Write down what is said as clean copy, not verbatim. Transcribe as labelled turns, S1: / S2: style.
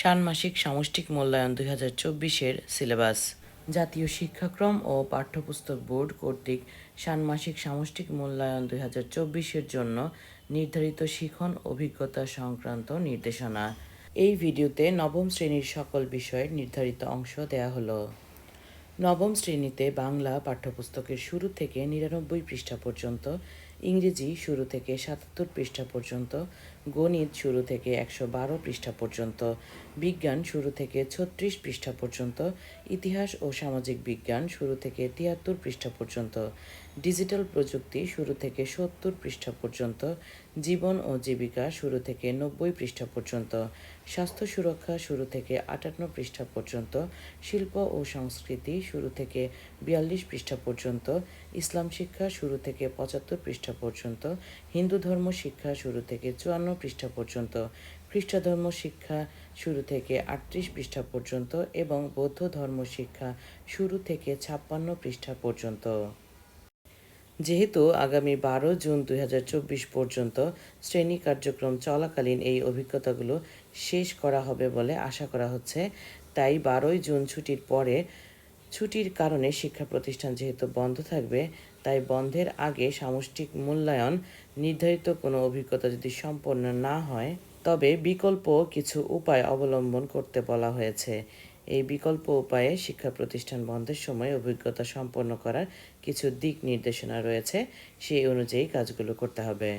S1: ষান্মাসিক সামষ্টিক মূল্যায়ন 2024-এর সিলেবাস। জাতীয় শিক্ষাক্রম ও পাঠ্যপুস্তক বোর্ড কর্তৃক ষান্মাসিক সামষ্টিক মূল্যায়ন 2024-এর জন্য নির্ধারিত শিখন অভিজ্ঞতা সংক্রান্ত নির্দেশনা। এই ভিডিওতে নবম শ্রেণীর সকল বিষয়ের নির্ধারিত অংশ দেয়া হলো। নবম শ্রেণীতে বাংলা পাঠ্যপুস্তকের শুরু থেকে 99 পৃষ্ঠা পর্যন্ত, ইংরেজি শুরু থেকে 77 পৃষ্ঠা পর্যন্ত, গণিত শুরু থেকে 112 পৃষ্ঠা পর্যন্ত, বিজ্ঞান শুরু থেকে 36 পৃষ্ঠা পর্যন্ত, ইতিহাস ও সামাজিক বিজ্ঞান শুরু থেকে 73 পৃষ্ঠা পর্যন্ত, ডিজিটাল প্রযুক্তি শুরু থেকে 70 পৃষ্ঠা পর্যন্ত, জীবন ও জীবিকা শুরু থেকে 90 পৃষ্ঠা পর্যন্ত, স্বাস্থ্য সুরক্ষা শুরু থেকে 58 পৃষ্ঠা পর্যন্ত, শিল্প ও সংস্কৃতি শুরু থেকে 42 পৃষ্ঠা পর্যন্ত, ইসলাম শিক্ষা শুরু থেকে 75 পৃষ্ঠা পর্যন্ত, হিন্দু ধর্ম শিক্ষা শুরু থেকে 54 পৃষ্ঠা পর্যন্ত, খ্রিস্ট ধর্ম শিক্ষা শুরু থেকে 38 পৃষ্ঠা পর্যন্ত এবং বৌদ্ধ ধর্ম শিক্ষা শুরু থেকে 56 পৃষ্ঠা পর্যন্ত। যেহেতু আগামী 12 জুন 2024 পর্যন্ত শ্রেণী কার্যক্রম চলাকালীন এই অভিজ্ঞতাগুলো শেষ করা হবে বলে আশা করা হচ্ছে, তাই 12 জুন ছুটির পরে ছুটির কারণে শিক্ষা প্রতিষ্ঠান যেহেতু বন্ধ থাকবে, তাই বন্ধের আগে সামষ্টিক মূল্যায়ন নির্ধারিত কোনো অভিজ্ঞতা যদি সম্পন্ন না হয়, তবে বিকল্প কিছু উপায় অবলম্বন করতে বলা হয়েছে। এই বিকল্প উপায়ে শিক্ষা প্রতিষ্ঠান বন্ধের সময় অভিজ্ঞতা সম্পন্ন করার কিছু দিক নির্দেশনা রয়েছে, সেই অনুযায়ী কাজগুলো করতে হবে।